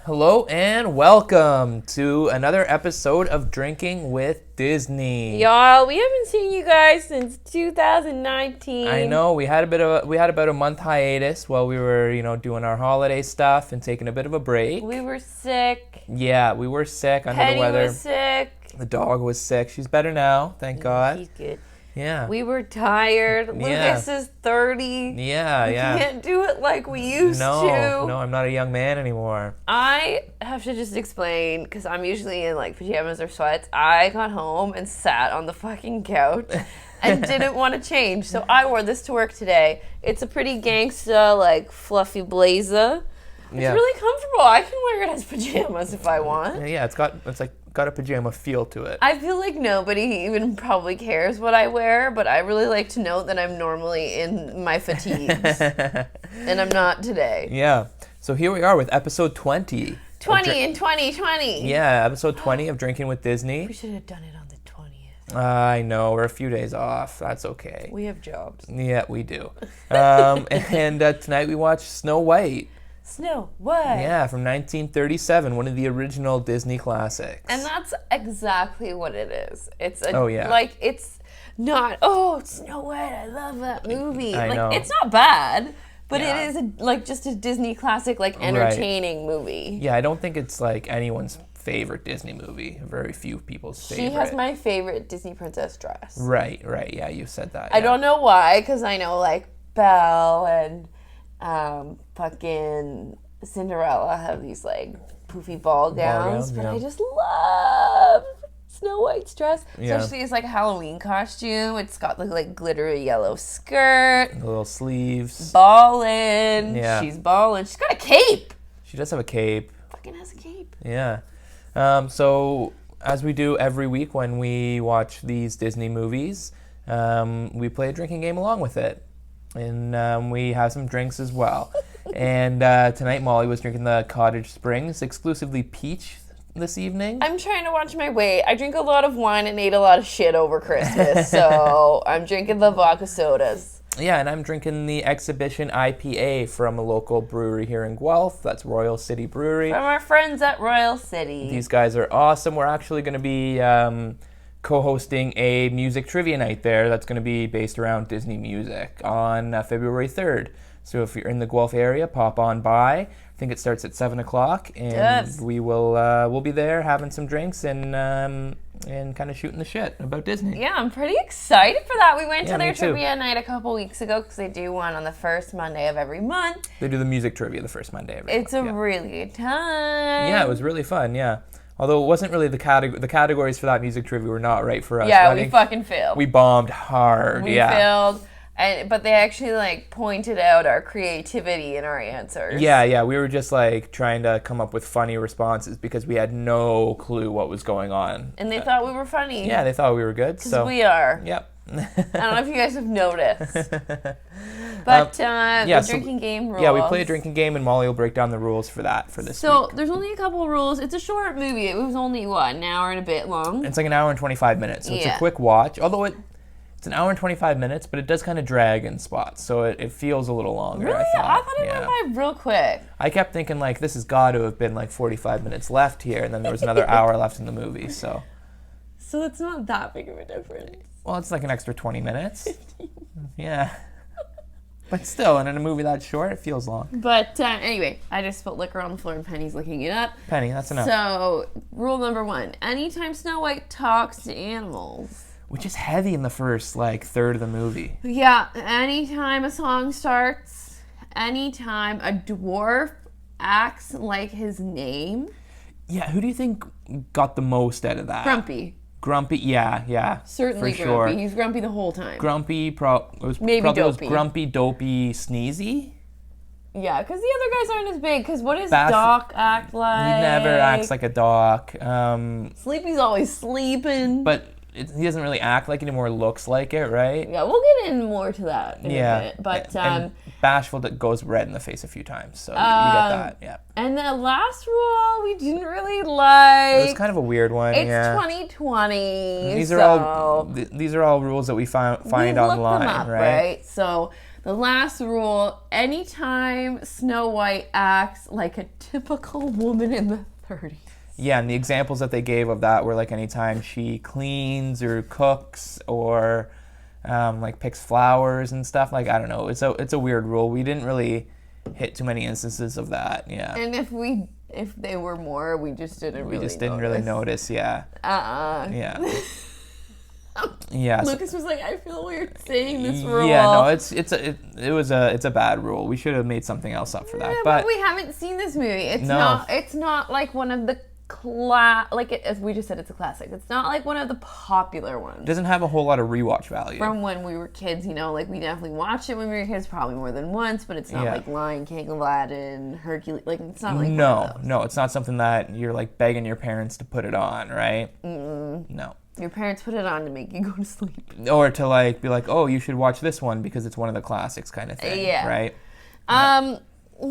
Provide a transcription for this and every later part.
Hello and welcome to another episode of Drinking with Disney. Y'all, we haven't seen you guys since 2019. I know we had about a month hiatus while we were, doing our holiday stuff and taking a bit of a break. We were sick. Yeah, we were sick under Penny the weather. was sick. The dog was sick. She's better now, thank God. She's good. Yeah. We were tired. Yeah. Lucas is 30. Yeah. We can't do it like we used to. No, I'm not a young man anymore. I have to just explain, because I'm usually in like pajamas or sweats. I got home and sat on the fucking couch and didn't want to change. So I wore this to work today. It's a pretty gangsta, like fluffy blazer. It's really comfortable. I can wear it as pajamas if I want. Yeah, it's got a pajama feel to it. I feel like nobody even probably cares what I wear, but I really like to note that I'm normally in my fatigues. And I'm not today. Yeah. So here we are with episode 20. 20 in 2020. Yeah, episode 20 of Drinking with Disney. We should have done it on the 20th. I know, we're a few days off. That's okay. We have jobs. Yeah, we do. And tonight we watched Snow White. Snow White. Yeah, from 1937, one of the original Disney classics. And that's exactly what it is. It's a, Oh, yeah. like, it's not, oh, Snow White, I love that movie. I like, know. it's not bad, but Yeah. it is like just a Disney classic, like entertaining movie. Yeah, I don't think it's like anyone's favorite Disney movie. Very few people's favorite. She has my favorite Disney princess dress. Right, yeah, you said that. I yeah. don't know why, because I know like Belle and fucking Cinderella have these like poofy ball gowns, but yeah. I just love Snow White's dress. Yeah. Especially it's like a Halloween costume. It's got the like glittery yellow skirt, The little sleeves. ballin'. Yeah. She's ballin'. She's got a cape. She does have a cape. Fucking has a cape. Yeah. So, as we do every week when we watch these Disney movies, we play a drinking game along with it. And we have some drinks as well. And tonight Molly was drinking the Cottage Springs, exclusively peach this evening. I'm trying to watch my weight. I drink a lot of wine and ate a lot of shit over Christmas, so I'm drinking the vodka sodas. Yeah, and I'm drinking the Exhibition IPA from a local brewery here in Guelph. That's Royal City Brewery. From our friends at Royal City. These guys are awesome. We're actually going to be co-hosting a music trivia night there that's going to be based around Disney music on February 3rd. So if you're in the Guelph area, pop on by. I think it starts at 7 o'clock, and Yes. we'll be there having some drinks and kind of shooting the shit about Disney. Yeah, I'm pretty excited for that. We went Yeah, to their me too. trivia night a couple weeks ago because they do one on the first Monday of every month. They do the music trivia the first Monday every It's a month. really good time. Yeah, it was really fun, yeah. Although it wasn't really the categories for that music trivia were not right for us. Yeah, I we think fucking failed. we bombed hard, We yeah. failed, but they actually like pointed out our creativity in our answers. Yeah, we were just like trying to come up with funny responses because we had no clue what was going on. And they thought we were funny. Yeah, they thought we were good. So we are. Yep. I don't know if you guys have noticed. But the drinking game rules. Yeah, we play a drinking game, and Molly will break down the rules for that for this So week. there's only a couple of rules. It's a short movie. It was only, an hour and a bit long. It's like an hour and 25 minutes, so it's a Yeah. quick watch. Although it's an hour and 25 minutes, but it does kind of drag in spots, so it feels a little longer. Really? I thought it went by real quick. I kept thinking, like, this has got to have been like 45 minutes left here, and then there was another hour left in the movie, so. So it's not that big of a difference. Well, it's like an extra 20 minutes. Yeah. But still, and in a movie that short, it feels long. But anyway, I just spilled liquor on the floor and Penny's looking it up. Penny, that's enough. So, rule number 1. Anytime Snow White talks to animals. Which is heavy in the first, like, third of the movie. Yeah, anytime a song starts, anytime a dwarf acts like his name. Yeah, who do you think got the most out of that? Grumpy. Grumpy, yeah. Certainly for grumpy. sure. He's grumpy the whole time. Grumpy, Maybe probably was dopey. grumpy, dopey, sneezy. Yeah, because the other guys aren't as big. Because what does Bashful- Doc act like? He never acts like a doc. Sleepy's always sleeping. But he doesn't really act like it anymore, looks like it, right? Yeah, we'll get in more to that in a bit. But, and Bashful that goes red in the face a few times, so you get that, yeah. And the last rule we didn't really like. It was kind of a weird one, It's yeah. 2020. These are all rules that we find we looked online, them up, right? So The last rule, anytime Snow White acts like a typical woman in the 30s. Yeah, and the examples that they gave of that were like anytime she cleans or cooks or like picks flowers and stuff. Like, I don't know. It's a weird rule. We didn't really hit too many instances of that. Yeah. And if they were more, we just didn't really notice. Yeah. Yeah. Yeah. Lucas was like, I feel weird saying this rule. Yeah, no, it's a bad rule. We should have made something else up for that. Yeah, but we haven't seen this movie. It's not like one of the as we just said, it's a classic. It's not like one of the popular ones. It doesn't have a whole lot of rewatch value. From when we were kids, like we definitely watched it when we were kids, probably more than once, but it's not like Lion King, Aladdin, Hercules. Like, it's not like No, it's not something that you're like begging your parents to put it on, right? No. Your parents put it on to make you go to sleep. Or to like be like, oh, you should watch this one because it's one of the classics kind of thing, right?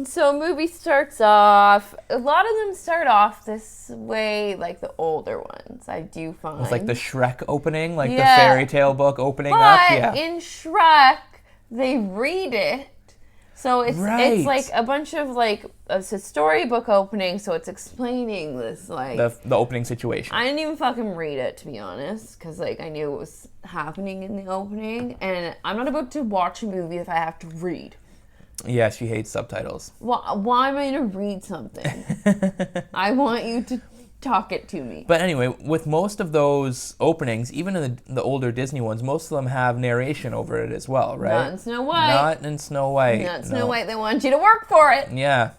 So movie starts off, a lot of them start off this way, like the older ones, I do find. It's like the Shrek opening, like the fairy tale book opening up. Yeah. In Shrek, they read it. So it's like a bunch of like, it's a storybook opening, so it's explaining this like... The opening situation. I didn't even fucking read it, to be honest, because like I knew it was happening in the opening, and I'm not about to watch a movie if I have to read. Yeah, she hates subtitles. Why am I going to read something? I want you to talk it to me. But anyway, with most of those openings, even in the older Disney ones, most of them have narration over it as well, right? Not in Snow White. Not in Snow White. Not in Snow White. They want you to work for it. Yeah.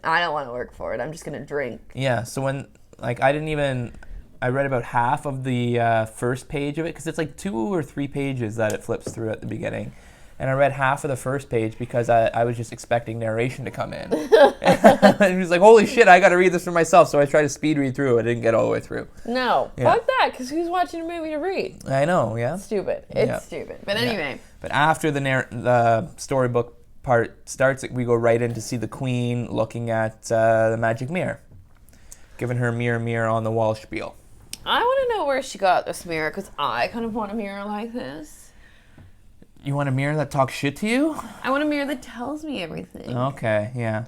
I don't want to work for it. I'm just going to drink. Yeah, so when, like, I read about half of the first page of it, because it's like 2 or 3 pages that it flips through at the beginning. And I read half of the first page because I was just expecting narration to come in. And he was like, holy shit, I got to read this for myself. So I tried to speed read through. I didn't get all the way through. No. Fuck that, because who's watching a movie to read? I know, yeah. Stupid. It's stupid. But anyway. Yeah. But after the storybook part starts, we go right in to see the Queen looking at the magic mirror. Giving her mirror, mirror on the wall spiel. I want to know where she got this mirror, because I kind of want a mirror like this. You want a mirror that talks shit to you? I want a mirror that tells me everything. Okay, yeah.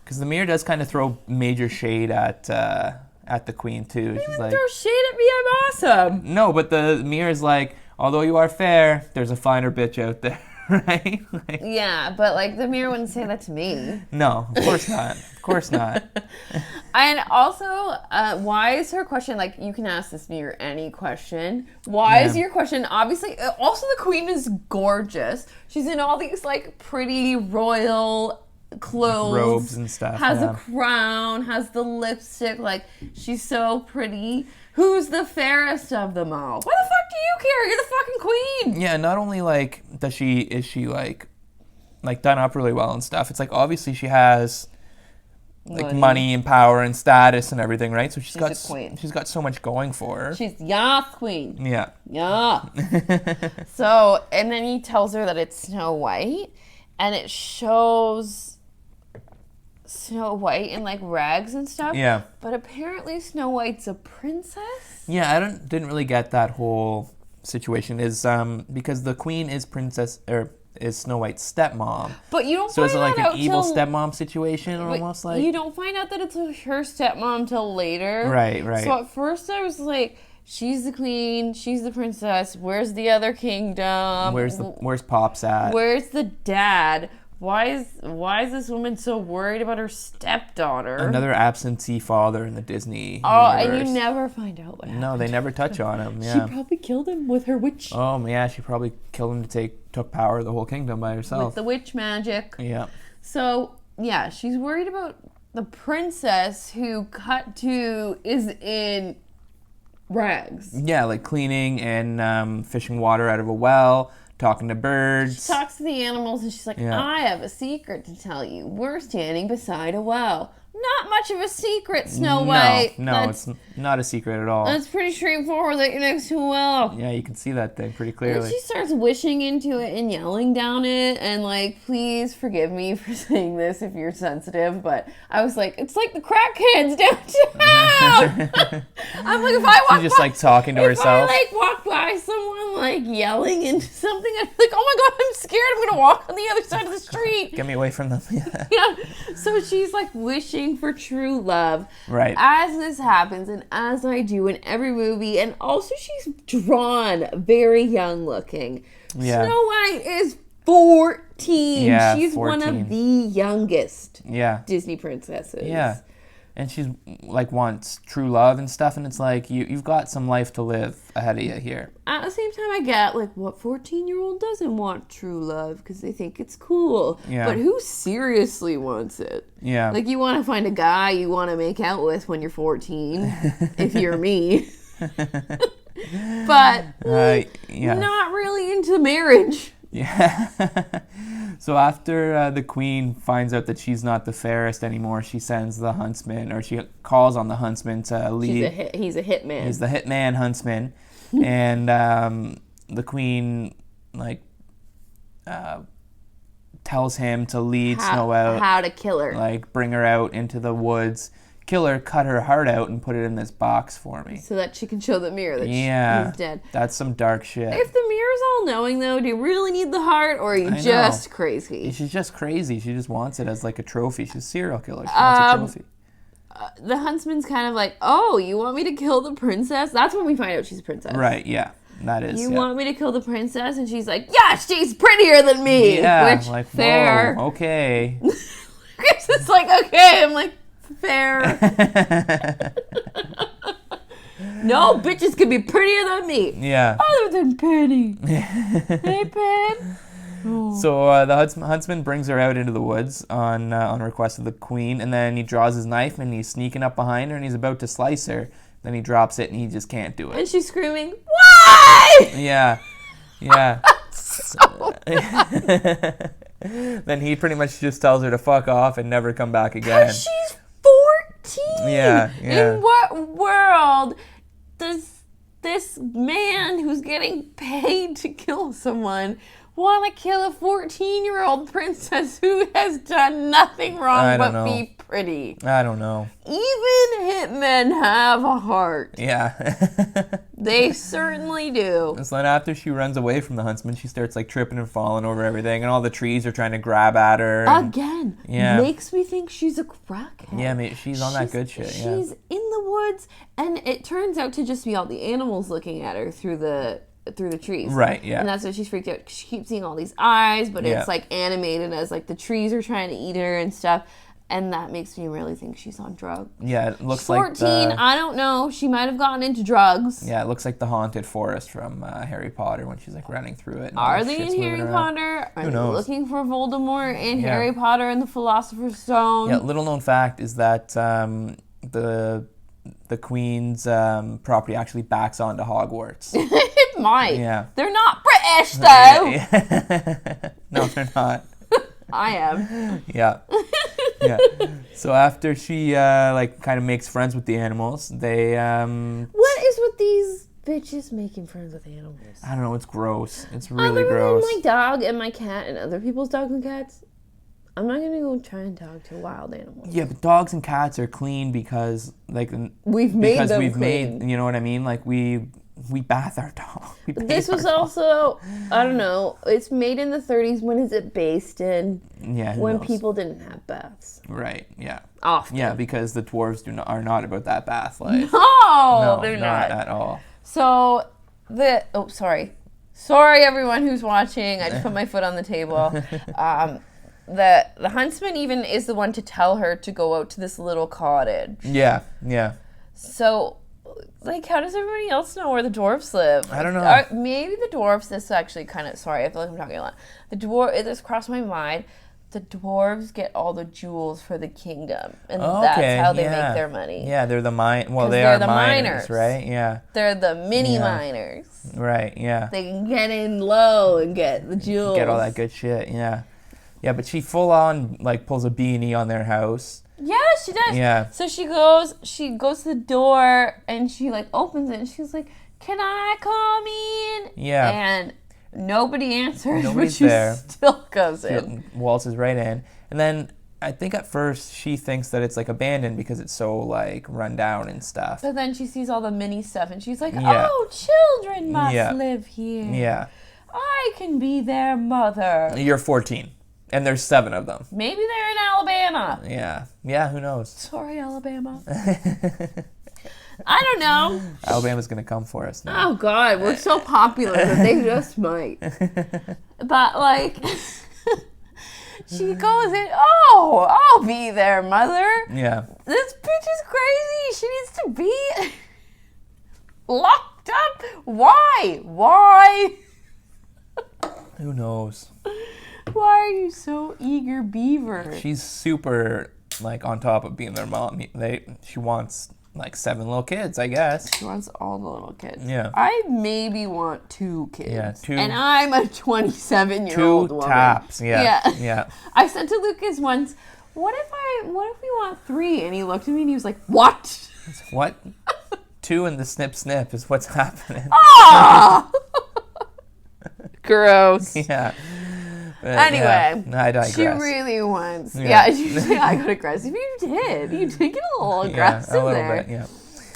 Because the mirror does kind of throw major shade at the Queen, too. You even throw shade at me, I'm awesome. No, but the mirror's like, although you are fair, there's a finer bitch out there, right? Like, yeah, but like the mirror wouldn't say that to me. No, of course not. Of course not. And also, why is her question, like, you can ask this mirror any question. Why is your question, obviously, also the Queen is gorgeous. She's in all these, like, pretty royal clothes. Robes and stuff. Has a crown, has the lipstick, like, she's so pretty. Who's the fairest of them all? Why the fuck do you care? You're the fucking Queen. Yeah, not only, like, is she, like done up really well and stuff. It's like, obviously she has... like money and power and status and everything, right? So she's got so much going for her. She's Queen. Yeah. Yeah. So, and then he tells her that it's Snow White, and it shows Snow White in like rags and stuff. Yeah. But apparently Snow White's a princess. Yeah, I didn't really get that whole situation. Is because the Queen is is Snow White's stepmom. But you don't so find is it like out an evil stepmom situation almost like? You don't find out that it's her stepmom till later. Right. So at first I was like, she's the Queen, she's the princess, where's the other kingdom? Where's Pops at? Where's the dad? Why is this woman so worried about her stepdaughter? Another absentee father in the Disney universe. And you never find out what happened. No, they never touch on him. Yeah. She probably killed him with her witch. Oh, yeah, she probably killed him took power of the whole kingdom by herself. With the witch magic. Yeah. So, yeah, she's worried about the princess who is in rags. Yeah, like cleaning and fishing water out of a well. Talking to birds. She talks to the animals and she's like, I have a secret to tell you. We're standing beside a well. Not much of a secret, Snow White. No, it's not a secret at all. That's pretty straightforward that you're next to a well. Yeah, you can see that thing pretty And clearly. she starts wishing into it and yelling down it, and like, please forgive me for saying this if you're sensitive, but I was like, it's like the crackheads downtown. I'm like, if I walk She's just like talking to herself. If I like walk by someone like yelling into something, I'm like, oh my god, I'm scared. I'm gonna walk on the other side of the street. Get me away from them. Yeah. So she's like wishing for true love. Right. As this happens, and as I do in every movie, and also she's drawn very young looking. Yeah. Snow White is 14. Yeah, She's 14. one of the youngest Yeah. Disney princesses. Yeah. And she's like wants true love and stuff, and it's like you've got some life to live ahead of you here. At the same time, I get like, what 14-year-old doesn't want true love because they think it's cool. Yeah. But who seriously wants it? Yeah. Like, you want to find a guy you want to make out with when you're 14, if you're me. But yeah. not really into marriage. Yeah. So after the queen finds out that she's not the fairest anymore, she sends the huntsman, or she calls on the huntsman to lead. He's a hitman. He's the hitman huntsman, and the queen like tells him to lead Snow out, how to kill her. like bring her out into the woods, kill her, cut her heart out, and put it in this box for me. So that she can show the mirror that Yeah, she's dead. that's some dark shit. If the mirror's all knowing, though, do you really need the heart, or are you just crazy? She's just crazy. She just wants it as like a trophy. She's a serial killer. She wants a trophy. The huntsman's kind of like, oh, you want me to kill the princess? That's when we find out she's a princess. Right, yeah. That is. You yeah. want me to kill the princess? And she's like, yeah, she's prettier than me. Yeah, Which, like, fair. whoa, okay. It's like, okay. I'm like, fair. No, bitches can be prettier than me. Yeah. Other than Penny. Hey, Pen. Oh. So the huntsman brings her out into the woods on request of the queen, and then he draws his knife and he's sneaking up behind her and he's about to slice her. Then he drops it and he just can't do it. And she's screaming, why? Yeah. Yeah. So Then he pretty much just tells her to fuck off and never come back again. She's 14. Yeah, yeah. In what world does this man who's getting paid to kill someone want to kill a 14-year-old princess who has done nothing wrong but be pretty? I don't know. Even hitmen have a heart. Yeah. They certainly do. So then after she runs away from the huntsman, she starts like tripping and falling over everything, and all the trees are trying to grab at her. Again, yeah. Makes me think she's a crackhead. Yeah, she's on that good shit. Yeah. She's in the woods, and it turns out to just be all the animals looking at her through the trees. Right, yeah. And that's why she's freaked out. She keeps seeing all these eyes, but Yeah. it's like animated as like the trees are trying to eat her and stuff. And that makes me really think she's on drugs. Yeah, it looks 14, like I don't know. She might have gotten into drugs. Yeah, it looks like the haunted forest from Harry Potter when she's like running through it. And all Are the they shit's in moving Harry around. Potter? Are Who they knows? looking for Voldemort in Yeah. Harry Potter and the Philosopher's Stone? Yeah, little known fact is that the Queen's property actually backs onto Hogwarts. It might. Yeah. They're not British, though. No, they're not. I am. Yeah. Yeah. So after she like kind of makes friends with the animals, they What is with these bitches making friends with animals? I don't know, it's gross. It's really Other gross. than my dog and my cat and other people's dogs and cats, I'm not gonna go try and talk to wild animals. Yeah, but dogs and cats are clean because like We've made because them we've clean. made, you know what I mean? Like we bath our dog. We bathe This was our dog. also, I don't know, it's made in the 30s. When is it based in? Yeah, who When knows? people didn't have baths. Right, yeah. Often. Yeah, because the dwarves are not about that bath life. No, they're not not. at all. So, sorry. Sorry, everyone who's watching. I just put my foot on the table. The huntsman even is the one to tell her to go out to this little cottage. Yeah, yeah. So, like, how does everybody else know where the dwarves live? I don't know. Maybe the dwarves, this is actually kind of, sorry, I feel like I'm talking a lot. This crossed my mind. The dwarves get all the jewels for the kingdom, and that's how they make their money. Yeah, they're the Well, 'Cause they they're are the miners, miners. right? Yeah. They're the mini miners. Right. Yeah. They can get in low and get the jewels. Get all that good shit. Yeah. Yeah, but she full on like pulls a beanie on their house. Yeah, she does. Yeah. So she goes to the door and she like opens it and she's like, "Can I come in?" Yeah. And nobody answers, Nobody's but she there. still goes in. Waltzes right in. And then I think at first she thinks that it's like abandoned because it's so like run down and stuff. But then she sees all the mini stuff and she's like, Yeah. "Oh, children must Yeah. live here. Yeah. I can be their mother." You're 14. And there's 7 of them. Maybe they're in Alabama. Yeah. Yeah, who knows? Sorry, Alabama. I don't know. Alabama's going to come for us now. Oh, God. We're so popular that they just might. But, like, she goes in, "Oh, I'll be their mother. Yeah. This bitch is crazy. She needs to be locked up. Why? Why? Who knows? Why are you so eager, Beaver?" She's super like on top of being their mom. She wants like 7 little kids, I guess. She wants all the little kids. Yeah. I maybe want 2 kids. Yeah, 2. And I'm a 27-year-old 2 woman. taps. Yeah. Yeah. Yeah. I said to Lucas once, what if we want 3? And he looked at me and he was like, "What?" What? 2 and the snip snip is what's happening. Ah! Gross. Yeah. But, Anyway, yeah, I digress. she really wants. Yeah. Yeah, I got aggressive. You did get a little aggressive a little there. bit,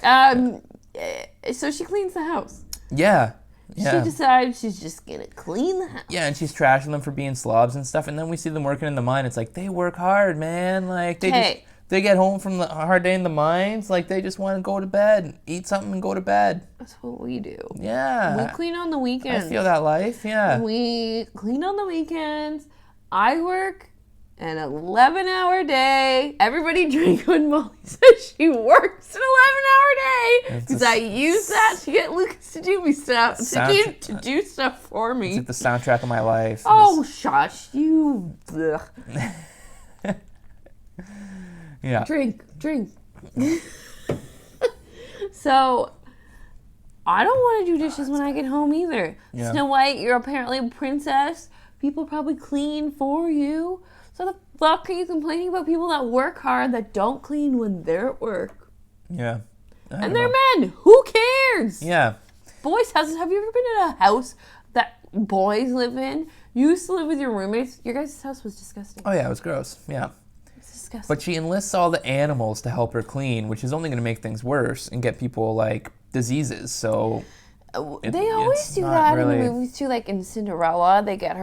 yeah. So she cleans the house. Yeah. She Yeah. decides she's just gonna clean the house. Yeah, and she's trashing them for being slobs and stuff. And then we see them working in the mine. It's like, they work hard, man. Like, they get home from the hard day in the mines. Like, they just want to go to bed, eat something and go to bed. That's what we do. Yeah. We clean on the weekends. I feel that life, yeah. We clean on the weekends. I work an 11-hour day. Everybody drink when Molly says she works an 11-hour day. Because I use that to get Lucas to do me stuff. To do stuff for me. It's the soundtrack of my life. Oh, shush. You. Ugh. Yeah. Drink. So, I don't want to do dishes when I get home either. Yeah. Snow White, you're apparently a princess. People probably clean for you. So the fuck are you complaining about people that work hard that don't clean when they're at work? Yeah. And they're men. Who cares? Yeah. Boys' houses. Have you ever been in a house that boys live in? You used to live with your roommates. Your guys' house was disgusting. Oh, yeah, it was gross. Yeah. It's disgusting. But she enlists all the animals to help her clean, which is only going to make things worse and get people, like, diseases. So They always do that in the movies too. Like in Cinderella, they get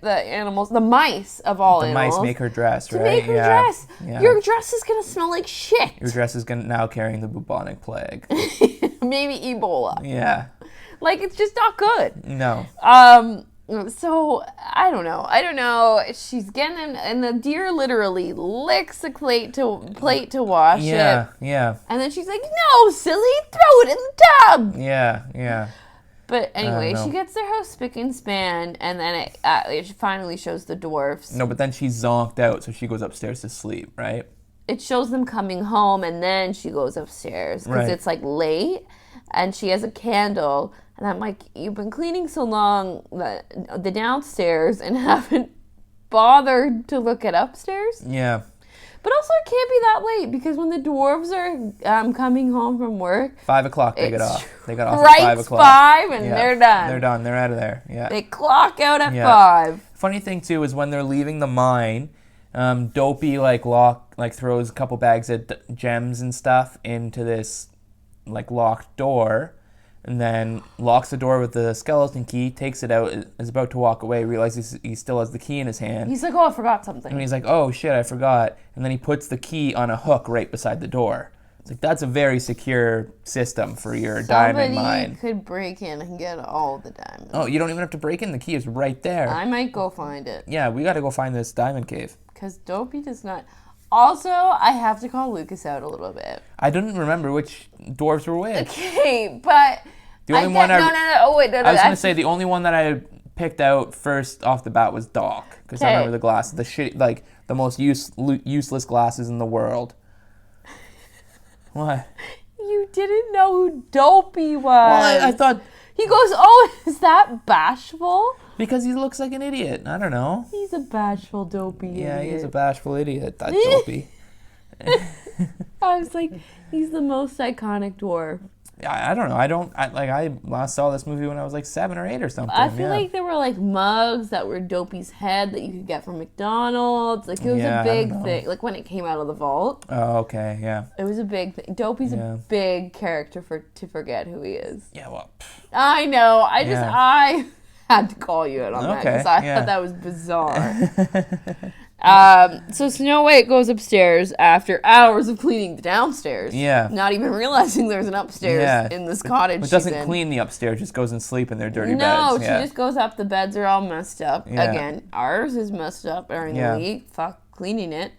the animals, the mice of all animals. The mice make her dress, right? To make her dress. Yeah. Your dress is gonna smell like shit. Your dress is now carrying the bubonic plague. Maybe Ebola. Yeah. Like it's just not good. No. So I don't know. She's getting and the deer literally licks the plate to wash it. Yeah. And then she's like, "No, silly, throw it in the tub." Yeah. But anyway, know. she gets their house spick and span, and then it finally shows the dwarfs. No, but then she's zonked out, so she goes upstairs to sleep, right? It shows them coming home, and then she goes upstairs because Right. it's like late, and she has a candle. And I'm like, you've been cleaning so long the downstairs and haven't bothered to look at upstairs? Yeah. But also, it can't be that late because when the dwarves are coming home from work, 5 o'clock they get It's off. They got off right at 5 o'clock. 5 and Yeah. they're done. They're done. They're out of there. Yeah. They clock out at Yeah. 5. Funny thing too is when they're leaving the mine, Dopey throws a couple bags of gems and stuff into this like locked door, and then locks the door with the skeleton key, takes it out, is about to walk away, realizes he still has the key in his hand. He's like, "Oh, I forgot something." And he's like, "Oh shit, I forgot." And then he puts the key on a hook right beside the door. It's like, that's a very secure system for your diamond mine. Somebody could break in and get all the diamonds. Oh, you don't even have to break in. The key is right there. I might go find it. Yeah, we got to go find this diamond cave. Because Dopey does not. Also, I have to call Lucas out a little bit. I didn't remember which dwarves were which. Okay, but... The only one No. Oh, wait, no. I was going to say the only one that I picked out first off the bat was Doc. Because I remember the glasses. The shit, like, the most useless glasses in the world. What? You didn't know who Dopey was. Well, I thought... He goes, "Oh, is that Bashful?" Because he looks like an idiot. I don't know. He's a bashful, dopey Yeah, idiot. he's a bashful idiot. That dopey. I was like, he's the most iconic dwarf. I don't know. I last saw this movie when I was like 7 or 8 or something. I feel like there were like mugs that were Dopey's head that you could get from McDonald's. Like it was Yeah, a I big don't know. thing. Like when it came out of the vault, Oh, okay, yeah. it was a big thing. Dopey's Yeah. a big character to forget who he is. Yeah, well, I know. Yeah. I had to call you out on that Okay, because I yeah. thought that was bizarre. So Snow White goes upstairs after hours of cleaning the downstairs. Yeah. Not even realizing there's an upstairs Yeah. in this cottage. It she's doesn't in. clean the upstairs, just goes and sleep in their dirty No, beds. she just goes up. The beds are all messed up. Yeah. Again, ours is messed up during Yeah. the week. Fuck cleaning it.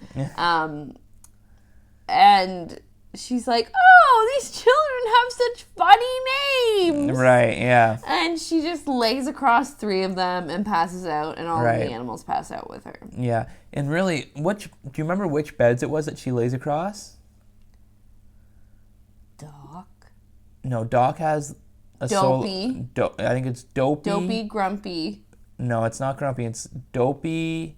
And she's like, "Oh, these children have such funny names." Right, yeah. And she just lays across 3 of them and passes out, and all of Right. the animals pass out with her. Yeah. And really, do you remember which beds it was that she lays across? Doc, No, Doc has a Dopey. I think it's Dopey. Dopey, Grumpy, No, it's not Grumpy. It's Dopey.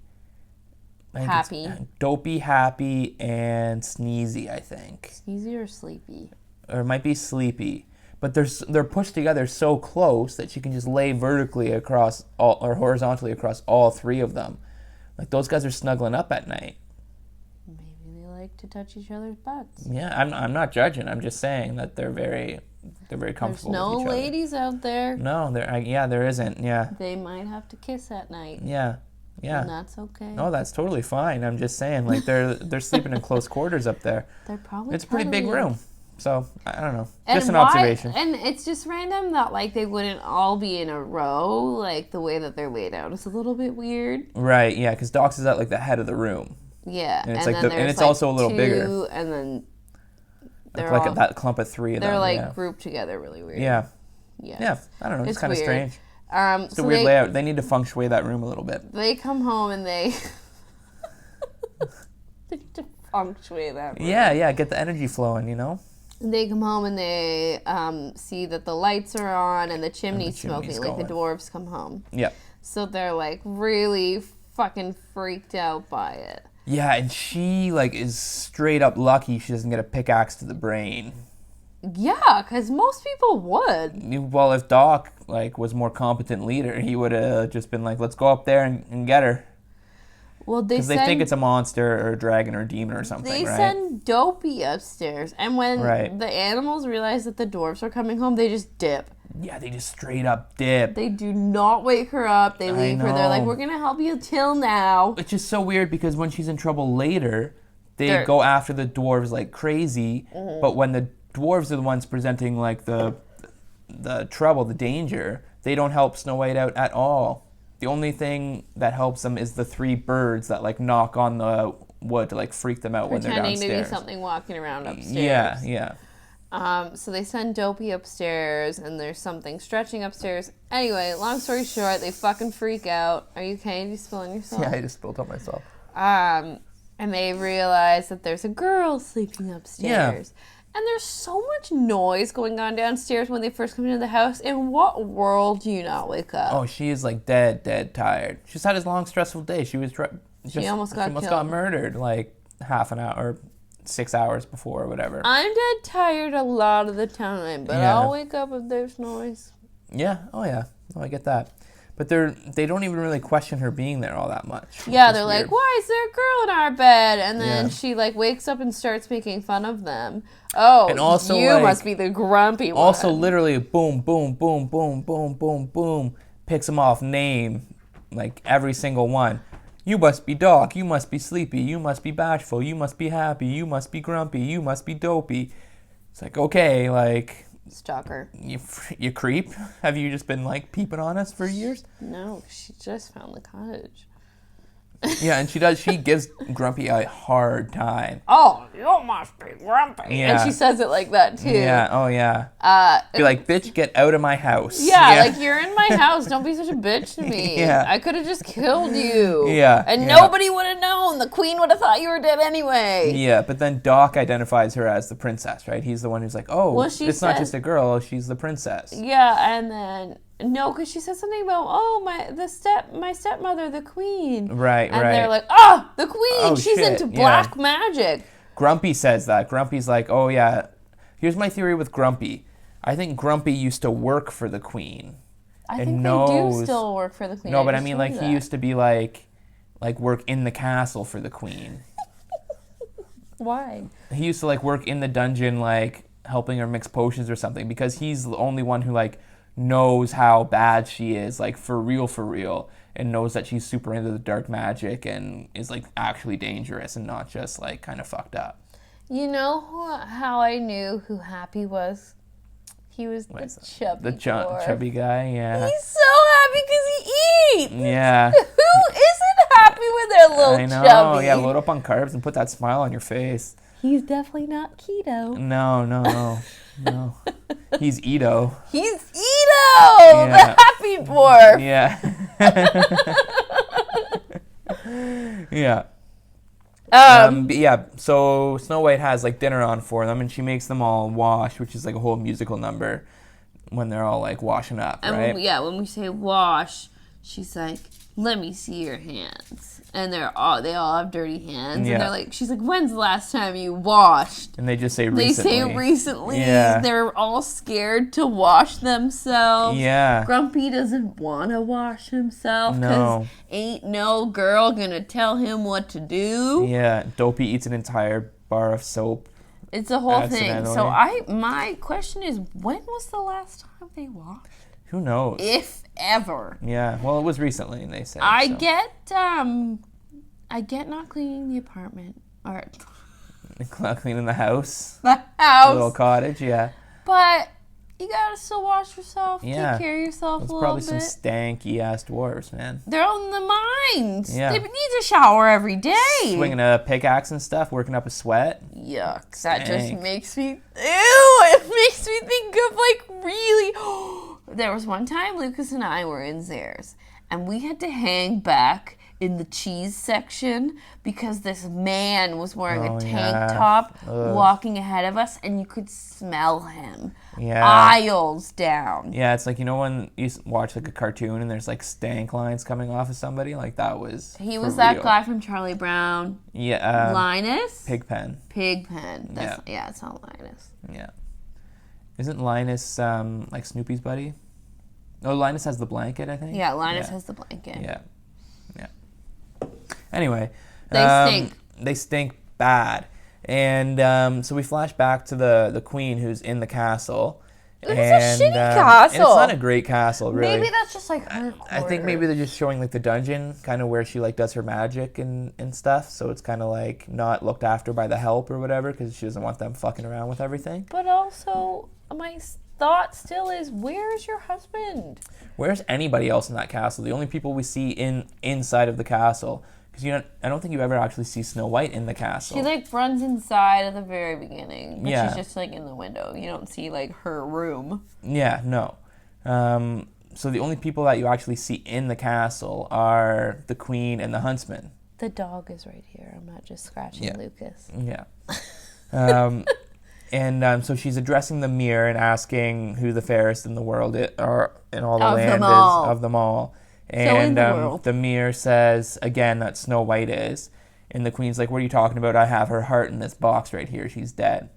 I think it's Happy. Dopey, Happy, and Sneezy, I think. Sneezy or Sleepy. Or it might be Sleepy. But they're pushed together so close that she can just lay vertically across or horizontally across all 3 of them. Like those guys are snuggling up at night. Maybe they like to touch each other's butts. Yeah, I'm not judging. I'm just saying that they're very There's comfortable no with each other. ladies out there. No, there isn't. Yeah, They might have to kiss at night. yeah, And yeah. that's okay. No, that's totally fine. I'm just saying, like they're sleeping in close quarters up there. They're probably It's a pretty big cuddling. room. So I don't know. And Just an why- observation. And it's just random that like they wouldn't all be in a row. Like the way that they're laid out is a little bit weird. Right? Yeah, because Doc's is at like the head of the room. Yeah, And it's then like and there's, it's also a little 2, bigger. And then they're Like all, that clump of 3 of them. they're like yeah. grouped together really weird. Yeah. Yes. Yeah. I don't know. It's It's kind of weird. strange. It's So a weird they, layout. They need to feng shui that room a little bit. they come home and they they need to feng shui that room. Yeah. Get the energy flowing. You know. They come home and they see that the lights are on and the chimney's smoking. chimney's Like the going. dwarves come home. Yeah. So they're like really fucking freaked out by it. Yeah, and she like is straight up lucky she doesn't get a pickaxe to the brain. Yeah, because most people would. Well, if Doc like was more competent leader, he would have just been like, "Let's go up there and get her," Well, they because they think it's a monster or a dragon or a demon or something, they right? send Dopey upstairs, and when Right. the animals realize that the dwarves are coming home, they just dip. Yeah, they just straight up dip. They do not wake her up. They leave her. They're like, know. "We're gonna help you till now." Which is so weird because when she's in trouble later, they They're- go after the dwarves like crazy. Mm-hmm. But when the dwarves are the ones presenting like the trouble, the danger, they don't help Snow White out at all. The only thing that helps them is the 3 birds that like knock on the wood to like freak them out when they're Pretending to downstairs. be something walking around upstairs. Yeah. So they send Dopey upstairs, and there's something stretching upstairs. Anyway, long story short, they fucking freak out. Are you okay? Are you spilling yourself? Yeah, I just spilled on myself. And they realize that there's a girl sleeping upstairs. And there's so much noise going on downstairs when they first come into the house. In what world do you not wake up? Oh, she is like dead tired. She's had a long, stressful day. She was almost got got killed. murdered like half an hour or 6 hours before or whatever. I'm dead tired a lot of the time, but Yeah. I'll wake up if there's noise. Yeah. Oh, yeah. Oh, I get that. But they don't even really question her being there all that much. Yeah, which is they're weird. like, "Why is there a girl in our bed?" And then Yeah. she like wakes up and starts making fun of them. Oh, And also, you like- must be the grumpy one. Also, literally, boom, boom, boom, boom, boom, boom, boom, picks them off name, like every single one. You must be Doc. You must be Sleepy. You must be Bashful. You must be Happy. You must be Grumpy. You must be Dopey. It's like, okay, like, Stalker. you creep. Have you just been like peeping on us for years? No, she just found the cottage. Yeah, and she gives Grumpy a hard time. Oh, you must be grumpy. Yeah. And she says it like that too. Yeah, oh yeah. Be like, bitch, get out of my house. Yeah, like you're in my house. Don't be such a bitch to me. Yeah. I could have just killed you. Yeah, And yeah. nobody would have known. The queen would have thought you were dead anyway. Yeah, but then Doc identifies her as the princess, right? He's the one who's like, oh, Well, she it's not said- just a girl, she's the princess. Yeah, and then No, because she said something about my stepmother, the queen. Right, and right. they're like, the queen. Oh, She's shit, into yeah. black magic. Grumpy says that. Grumpy's like, oh yeah. Here's my theory with Grumpy. I think Grumpy used to work for the queen. I and think knows, they do still work for the queen. No, but I just mean, knew like, that. he used to be like work in the castle for the queen. Why? He used to like work in the dungeon, like helping her mix potions or something, because he's the only one who like knows how bad she is, like for real, and knows that she's super into the dark magic and is like actually dangerous and not just like kind of fucked up. You know how I knew who Happy was? He was the chubby dwarf. Chubby guy, yeah. He's so happy because he eats. Yeah. Who isn't happy when they're little I know. chubby? Yeah, load up on carbs and put that smile on your face. He's definitely not keto. No. He's Ito. He's Ito, the happy dwarf. Yeah. Yeah. But yeah, so Snow White has like dinner on for them, and she makes them all wash, which is like a whole musical number when they're all like washing up, right? When we say wash, she's like, "Let me see your hands," and they all have dirty hands, and they're like, she's like, "When's the last time you washed?" And they just say recently. They say recently. Yeah. They're all scared to wash themselves. Yeah. Grumpy doesn't want to wash himself No. because ain't no girl gonna tell him what to do. Yeah. Dopey eats an entire bar of soap. It's a whole thing. Accidentally. So my question is, when was the last time they washed? Who knows? If ever. Yeah. Well, it was recently, they say. I so. get not cleaning the apartment or Cleaning the house. the The house. little cottage, yeah. But you gotta still wash yourself. Yeah. Take care of yourself It's a little probably bit. some stanky ass dwarves, man. They're on the mines. Yeah. They need to shower every day. Swinging a pickaxe and stuff, working up a sweat. Yuck. That just Stank. makes me... Ew! It makes me think of, like, really... There was one time Lucas and I were in Zares, and we had to hang back in the cheese section because this man was wearing a tank top walking ahead of us, and you could smell him aisles down. Yeah, it's like, you know when you watch like a cartoon and there's like stank lines coming off of somebody? Like that was He for was that real. guy from Charlie Brown. Yeah. Linus? Pigpen. Pigpen. Yeah, it's not Linus. Yeah. Isn't Linus like Snoopy's buddy? Oh, Linus has the blanket, I think. Yeah, Linus has the blanket. Yeah. Anyway. They stink. They stink bad. And so we flash back to the queen who's in the castle. It's a shitty castle. And it's not a great castle, really. Maybe that's just like her I think maybe they're just showing like the dungeon, kind of where she like does her magic and stuff. So it's kind of like not looked after by the help or whatever, because she doesn't want them fucking around with everything. But also, my thought still is, where's your husband? Where's anybody else in that castle? The only people we see inside of the castle, because I don't think you ever actually see Snow White in the castle. She like runs inside at the very beginning, but Yeah. she's just like in the window. You don't see like her room. Yeah, no. So the only people that you actually see in the castle are the queen and the huntsman. The dog is right here. I'm not just scratching Lucas. Yeah. And so she's addressing the mirror and asking who the fairest in the world in all the land is of them all. And the mirror says again that Snow White is. And the queen's like, "What are you talking about? I have her heart in this box right here. She's dead."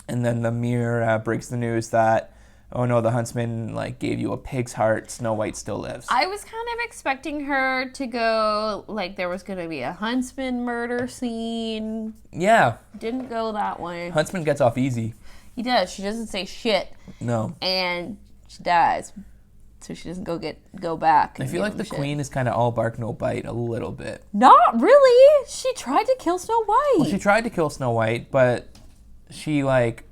And then the mirror breaks the news that, "Oh no, the huntsman like gave you a pig's heart. Snow White still lives." I was kind of expecting her to go like there was going to be a huntsman murder scene. Yeah. Didn't go that way. Huntsman gets off easy. He does. She doesn't say shit. No. And she dies. So she doesn't go back. I feel like the queen is kind of all bark, no bite a little bit. Not really. She tried to kill Snow White. Well, she tried to kill Snow White, but she likes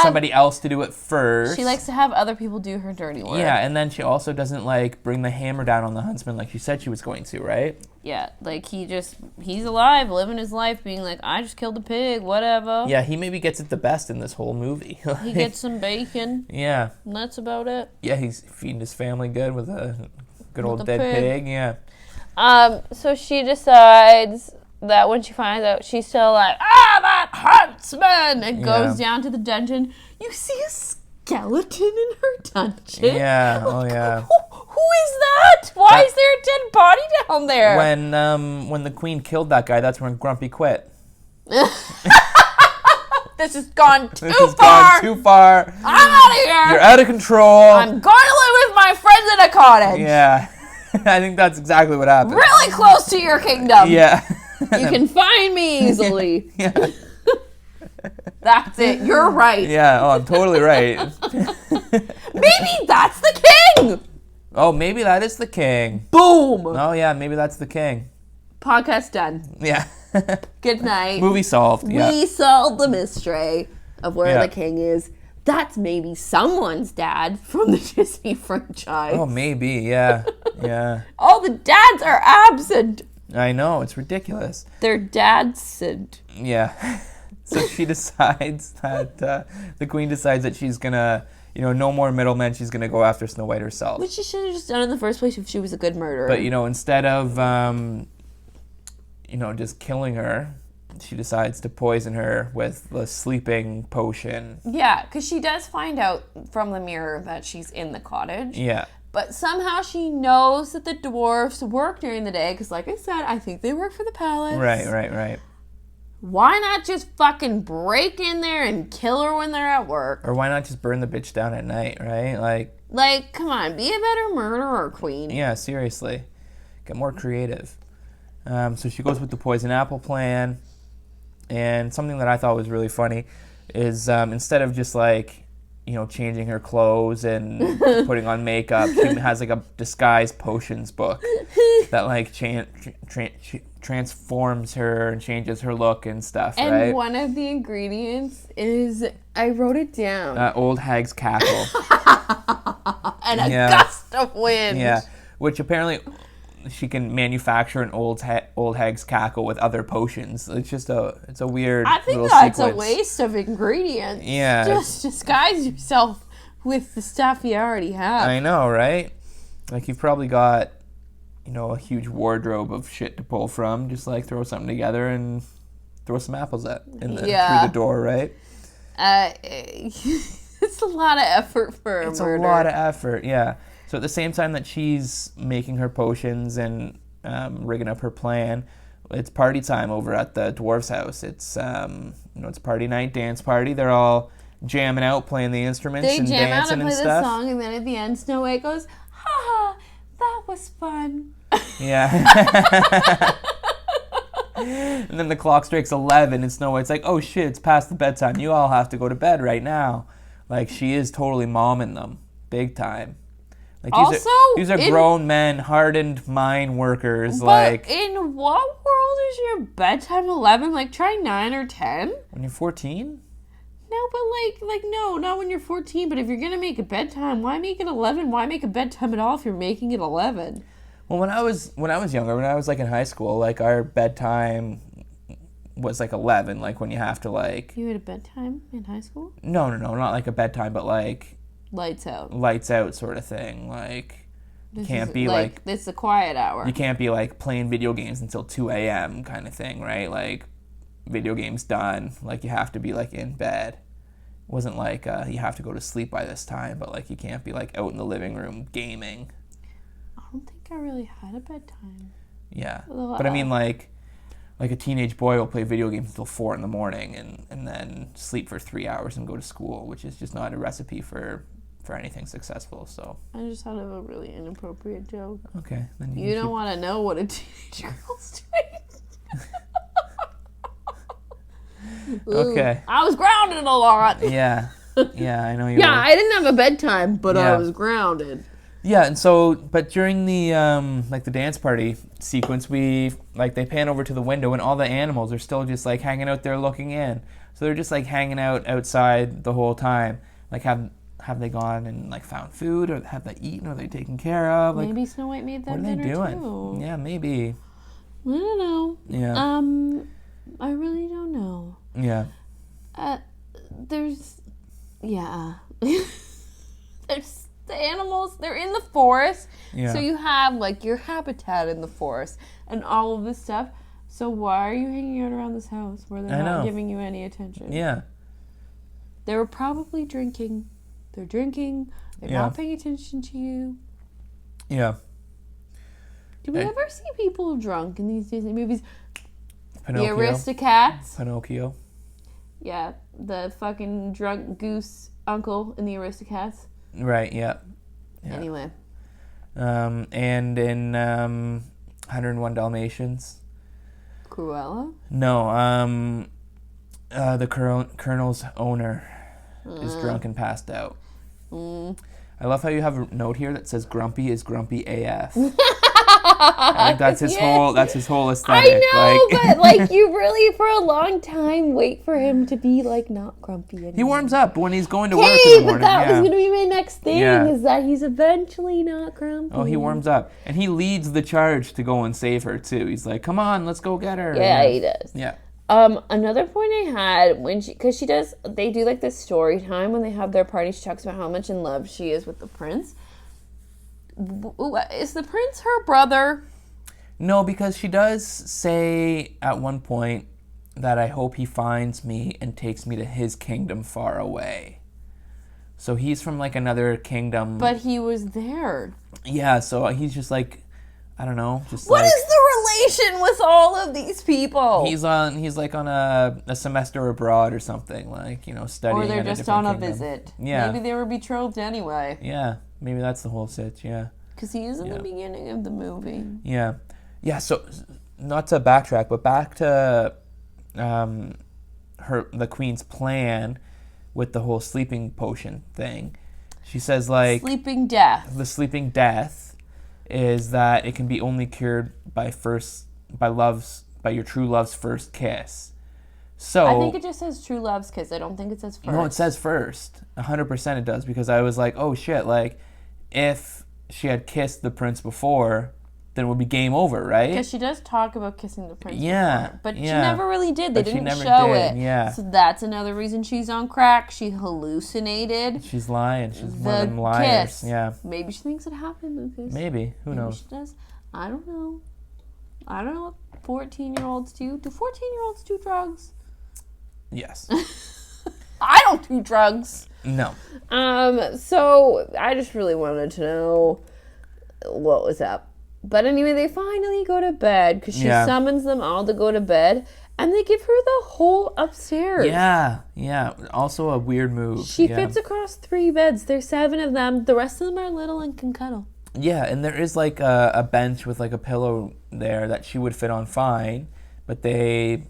somebody else to do it first. She likes to have other people do her dirty work. Yeah, and then she also doesn't like bring the hammer down on the huntsman like she said she was going to, right? Yeah, like he's alive, living his life, being like, I just killed a pig, whatever. Yeah, he maybe gets it the best in this whole movie. He gets some bacon. Yeah. And that's about it. Yeah, he's feeding his family good with a good old With dead a pig. Yeah. So she decides that when she finds out, she's still like, that huntsman! And goes down to the dungeon. You see a skeleton in her dungeon? Yeah, oh yeah. Who is that? Why is there a dead body down there? When the queen killed that guy, that's when Grumpy quit. This has gone too This has far. gone too far. I'm out of here. You're out of control. I'm going to live with my friends in a cottage. Yeah. I think that's exactly what happened. Really close to your kingdom. Yeah. You can find me easily. Yeah. That's it. You're right. Yeah. Oh, I'm totally right. Maybe that's the king. Oh, maybe that is the king. Boom. Oh, yeah. Maybe that's the king. Podcast done. Yeah. Good night. Movie solved. Yeah. We solved the mystery of where Yeah. the king is. That's maybe someone's dad from the Disney franchise. Oh, maybe. Yeah. Yeah. All the dads are absent. I know. It's ridiculous. They're dadsent. Yeah. So she decides that the queen decides that she's gonna, no more middlemen. She's gonna go after Snow White herself. Which she should have just done in the first place if she was a good murderer. But instead of just killing her, she decides to poison her with the sleeping potion. yeah, because she does find out from the mirror that she's in the cottage. Yeah. But somehow she knows that the dwarfs work during the day, because like I said, I think they work for the palace. Right. Why not just fucking break in there and kill her when they're at work? Or why not just burn the bitch down at night, right? Like, come on, be a better murderer, queen. Yeah, seriously. Get more creative. So she goes with the poison apple plan. And something that I thought was really funny is instead of just changing her clothes and putting on makeup, she has a disguise potions book that transforms her and changes her look and stuff, And right? one of the ingredients is, I wrote it down, Old hag's cackle. and a yeah. gust of wind. Yeah, which apparently she can manufacture an old hag's cackle with other potions. It's a weird I think little that's sequence. a waste of ingredients. Yeah. Just disguise yourself with the stuff you already have. I know, right? You've probably got, a huge wardrobe of shit to pull from. Just throw something together and throw some apples through the door, right? It's a lot of effort for a It's murder. a lot of effort, yeah. So at the same time that she's making her potions and rigging up her plan, it's party time over at the dwarf's house. It's it's party night, dance party. They're all jamming out, playing the instruments They and jam out dancing and play and the stuff. song, and then at the end, Snow White goes, "Ha ha, that was fun." Yeah. And then the clock strikes 11 and Snow White's like, oh shit, it's past the bedtime. You all have to go to bed right now. She is totally momming them. Big time. These are grown men, hardened mine workers. But in what world is your bedtime 11? Try 9 or 10? When you're 14? No, but no, not when you're 14. But if you're gonna make a bedtime, why make it 11? Why make a bedtime at all if you're making it 11? Well, when I was younger, when I was in high school, our bedtime was 11. When you have to You had a bedtime in high school? No, not a bedtime, but Lights out. lights out sort of thing. This can't is, be this is a quiet hour. You can't be playing video games until 2 a.m. kind of thing, right? Video games done. You have to be in bed. It wasn't you have to go to sleep by this time, but you can't be out in the living room gaming. I don't think I really had a bedtime. Yeah, but I mean a teenage boy will play video games until 4 in the morning and then sleep for 3 hours and go to school, which is just not a recipe for anything successful. So I just thought of a really inappropriate joke. okay, then You don't want to know what a teenage girl's doing. Okay. I was grounded a lot. Yeah, I know you. Yeah, were. I didn't have a bedtime, but I Yeah. was grounded. Yeah, and so, but during the the dance party sequence, they pan over to the window, and all the animals are still just hanging out there looking in. So they're just hanging out outside the whole time. Have they gone and found food, or have they eaten? Are they taken care of? Maybe Snow White made what them are they dinner doing? too. Yeah, maybe. I don't know. Yeah. I really don't know. Yeah. There's the animals, they're in the forest. Yeah. So you have your habitat in the forest and all of this stuff. So why are you hanging out around this house where they're not giving you any attention? Yeah. They were probably drinking They're drinking. They're Yeah. not paying attention to you. Yeah. Do we And- ever see people drunk in these Disney movies? Pinocchio. The Aristocats. Pinocchio. Yeah, the fucking drunk goose uncle in the Aristocats. Right, yeah. Yeah. Anyway. And in 101 Dalmatians. Cruella? No, the Colonel's owner is drunk and passed out. I love how you have a note here that says Grumpy is grumpy AF. I think that's his whole aesthetic. I know, but like you really for a long time wait for him to be like not grumpy anymore. He warms up when he's going to work in Hey, the but morning. that was yeah. gonna be my next thing, Yeah. is that he's eventually not grumpy. Oh, he warms up. And he leads the charge to go and save her, too. He's like, come on, let's go get her. Yeah, he does. Yeah. Another point I had when they do like this story time when they have their party. She talks about how much in love she is with the prince. Is the prince her brother? No, because she does say at one point that I hope he finds me and takes me to his kingdom far away. So he's from like another kingdom. But he was there. Yeah, so he's just like, I don't know, just What like is the relation with all of these people? he's like on a semester abroad or something, like, you know, studying. Or they're at a just different on a kingdom. visit. Yeah. Maybe they were betrothed anyway. Yeah, maybe that's the whole sitch. Yeah. Because he is in Yeah. the beginning of the movie. Yeah. Yeah, so not to backtrack, but back to the queen's plan with the whole sleeping potion thing. She says like Sleeping death. the sleeping death is that it can be only cured by your true love's first kiss. So I think it just says true love's kiss. I don't think it says first. no, it says first. 100% it does, because I was like, oh shit, like if she had kissed the prince before, then it would be game over, right? Because she does talk about kissing the prince Yeah, before, but she yeah. never really did. They But she didn't never show did, it. yeah. So that's another reason she's on crack. She hallucinated She's lying. She's one of the them liars. kiss. Yeah, Maybe she thinks it happened, Lucas. maybe. Who Maybe knows? she does. I don't know. I don't know what 14-year-olds do. Do 14-year-olds do drugs? Yes. I don't do drugs. No. So I just really wanted to know what was up. But anyway, they finally go to bed because she Yeah. summons them all to go to bed, and they give her the whole upstairs. Yeah, yeah. Also a weird move. She yeah. fits across 3 beds. There's 7 of them. The rest of them are little and can cuddle. Yeah, and there is like a bench with like a pillow there that she would fit on fine, but they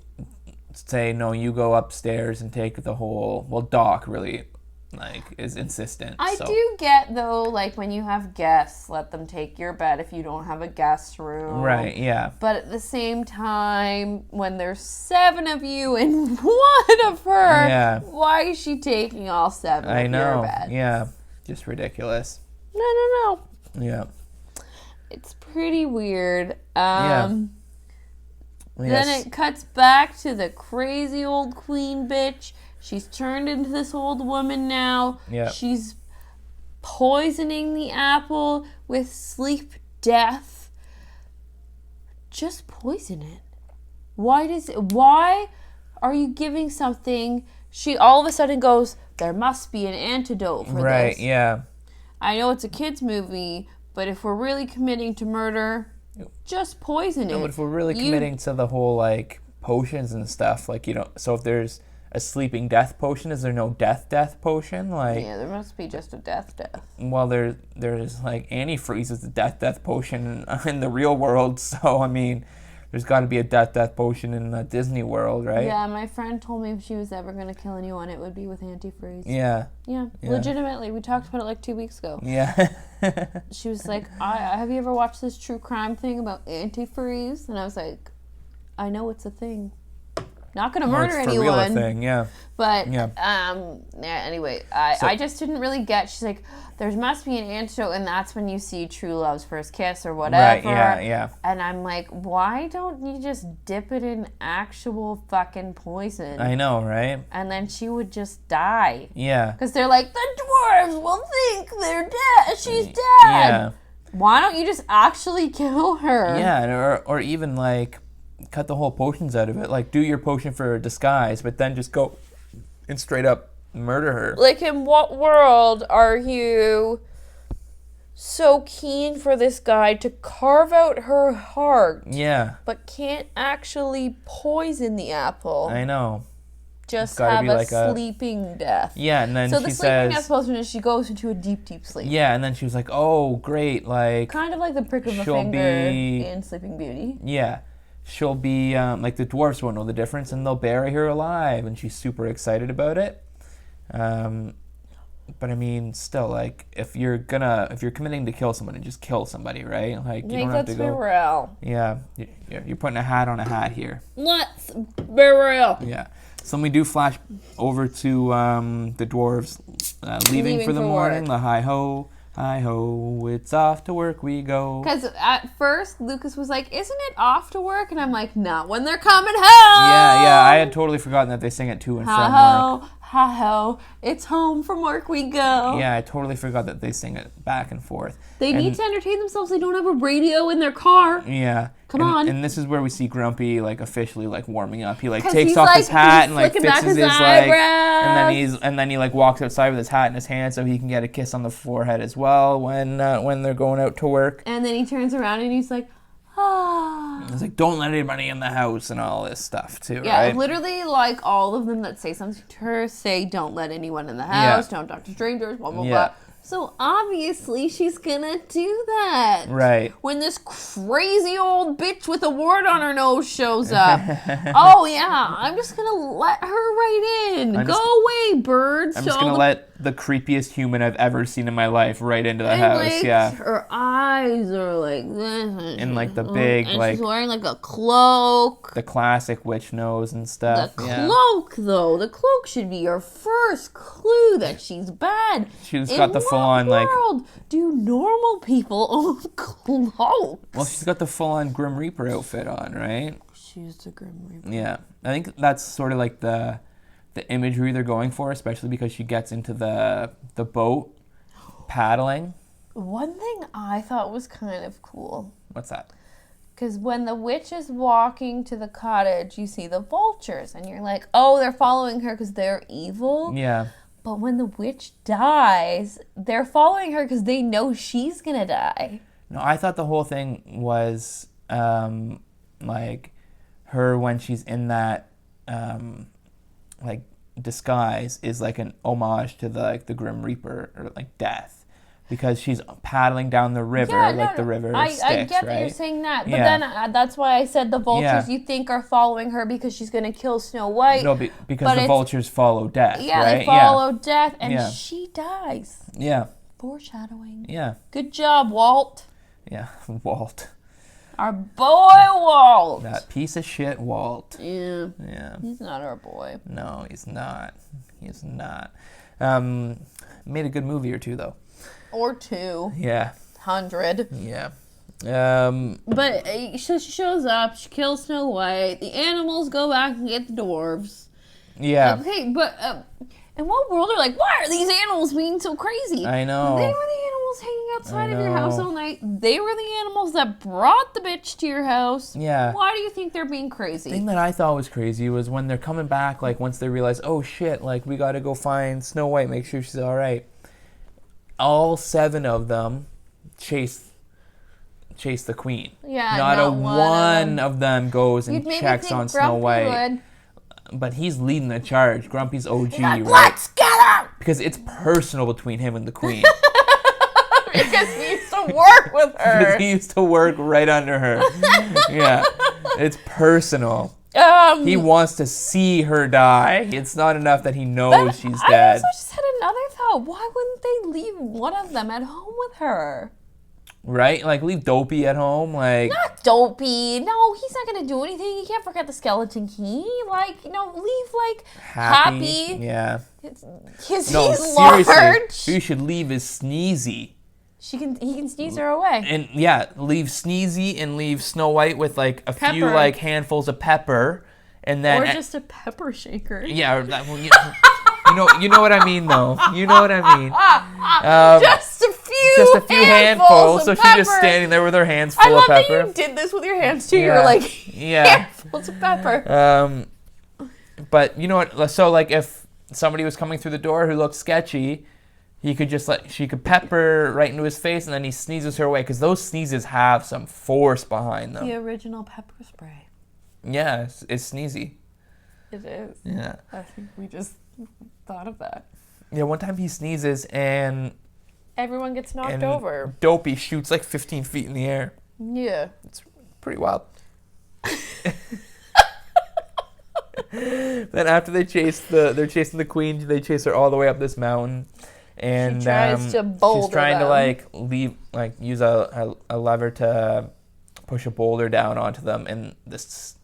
say, no, you go upstairs and take the whole, well, Doc really like is insistent. I so. do get though, like when you have guests, let them take your bed if you don't have a guest room. Right, yeah. But at the same time, when there's 7 of you and 1 of her, Yeah. why is she taking all 7 I of your know. beds? Yeah. Just ridiculous. No. Yeah. It's pretty weird. Yeah. Then Yes. it cuts back to the crazy old queen bitch. She's turned into this old woman now. Yeah. She's poisoning the apple with sleep death. Just poison it. Why are you giving something? She all of a sudden goes, there must be an antidote for Right, this. yeah. I know it's a kid's movie, but if we're really committing to murder, just poison it. No, but if we're really You- committing to the whole like potions and stuff, like, you know, so if there's a sleeping death potion, is there no death potion? Like, Yeah, there must be just a death. well, there's like antifreeze is a death potion in the real world, so I mean, there's got to be a death potion in the Disney World, right? Yeah, my friend told me if she was ever going to kill anyone, it would be with antifreeze. Yeah. Yeah, legitimately. We talked about it like 2 weeks ago. Yeah. She was like, have you ever watched this true crime thing about antifreeze? And I was like, I know it's a thing. Not going to Or murder it's for real a anyone. thing, yeah. But, Yeah. anyway, So- I just didn't really get, she's like, there must be an antidote, and that's when you see true love's first kiss or whatever. Right, yeah. And I'm like, why don't you just dip it in actual fucking poison? I know, right? And then she would just die. Yeah. Because they're like, the dwarves will think they're dead. She's dead. Yeah. Why don't you just actually kill her? Yeah, or even like cut the whole potions out of it. Like do your potion for disguise, but then just go and straight up murder her. Like, in what world are you so keen for this guy to carve out her heart, but can't actually poison the apple? I know. Just have a like sleeping death. Yeah, and then so she the says... sleeping death postman is she goes into a deep, deep sleep. Yeah, and then she was like, oh, great, like... Kind of like the prick of a finger in Sleeping Beauty. Yeah. She'll be, like, the dwarfs won't know the difference, and they'll bury her alive, and she's super excited about it. But, I mean, still, like, if you're committing to kill somebody, just kill somebody, right? Like, you don't have to go... Beryl. Yeah, you're putting a hat on a hat here. Let's Beryl. Yeah. So we do flash over to the dwarves leaving for the morning. Work. The hi-ho, it's off to work we go. Because at first, Lucas was like, isn't it off to work? And I'm like, not when they're coming home. Yeah, I had totally forgotten that they sing it to and from work. Hi-ho, it's home from work we go. Yeah, I totally forgot that they sing it back and forth. They need to entertain themselves. They don't have a radio in their car. Yeah. Come on. And this is where we see Grumpy, like, officially, like, warming up. He, like, 'Cause takes he's, off like, his hat he's and, like, flicking back fixes his his, like... eyebrows. And then he, like, walks outside with his hat in his hand so he can get a kiss on the forehead as well when they're going out to work. And then he turns around and he's like, ah. He's like, don't let anybody in the house and all this stuff, too, Yeah, right? literally, like, all of them that say something to her say, don't let anyone in the house, don't talk to strangers, blah, blah, blah. So, obviously, she's gonna do that. Right. When this crazy old bitch with a wart on her nose shows up. Oh, yeah, I'm just gonna let her right in. Go away, birds. I'm just gonna let the creepiest human I've ever seen in my life right into the house, like, yeah. Her eyes are like this. And, like, the big, and like... she's wearing, like, a cloak. The classic witch nose and stuff, The cloak, though. The cloak should be your first clue that she's bad. She's got the full-on, like... world do normal people own cloaks? Well, she's got the full-on Grim Reaper outfit on, right? She's the Grim Reaper. Yeah. I think that's sort of like the imagery they're going for, especially because she gets into the boat paddling. One thing I thought was kind of cool. What's that? Because when the witch is walking to the cottage, you see the vultures, and you're like, oh, they're following her because they're evil? Yeah. But when the witch dies, they're following her because they know she's going to die. No, I thought the whole thing was, like, her when she's in that, like, disguise is, like, an homage to, the Grim Reaper, or, like, death. Because she's paddling down the river, the river Styx, I get that you're saying that, but then that's why I said the vultures you think are following her because she's going to kill Snow White. No, because the vultures follow death, yeah, right? They follow death, and she dies. Yeah. Foreshadowing. Yeah. Good job, Walt. Yeah, Walt. Our boy Walt. That piece of shit Walt. Yeah. Yeah. He's not our boy. No, he's not. He's not. Made a good movie or two, though. Or 2. Yeah. 100. Yeah. But she shows up, she kills Snow White, the animals go back and get the dwarves. Yeah. Okay, but in what world are like, why are these animals being so crazy? I know. They were the animals hanging outside of your house all night. They were the animals that brought the bitch to your house. Yeah. Why do you think they're being crazy? The thing that I thought was crazy was when they're coming back, like, once they realize, oh, shit, like, we gotta go find Snow White, make sure she's all right. All 7 of them chase the queen. Yeah, not one of them goes and checks on Snow White. Would. But he's leading the charge. Grumpy's OG, like, right? Let's get her! Because it's personal between him and the queen. Because he used to work with her. Because he used to work right under her. Yeah, it's personal. He wants to see her die. It's not enough that he knows she's dead. I also just had another thought. Why wouldn't they leave one of them at home with her? Right? Like, leave Dopey at home. Like, not Dopey. No, he's not going to do anything. You can't forget the skeleton key. Like, leave, like, Happy. Yeah. He's seriously, large. who you should leave is Sneezy. He can sneeze her away. And, yeah, leave Sneezy and leave Snow White with, like, a few, like, handfuls of pepper. And then... Or just a pepper shaker. Yeah, you know what I mean, though. You know what I mean. Just a few handfuls. So of she's pepper. just standing there with her hands full of pepper. I love that you did this with your hands, too. You're like, handfuls of pepper. But, you know what? So, like, if somebody was coming through the door who looked sketchy, she could pepper right into his face, and then he sneezes her away, because those sneezes have some force behind them. The original pepper spray. Yeah, it's sneezy. It is. Yeah. I think we just thought of that. Yeah, one time he sneezes and Everyone gets knocked over. Dopey shoots like 15 feet in the air. Yeah. It's pretty wild. Then after they're chasing the queen, they chase her all the way up this mountain. And she tries to boulder she's trying them. to use a lever to push a boulder down onto them, and this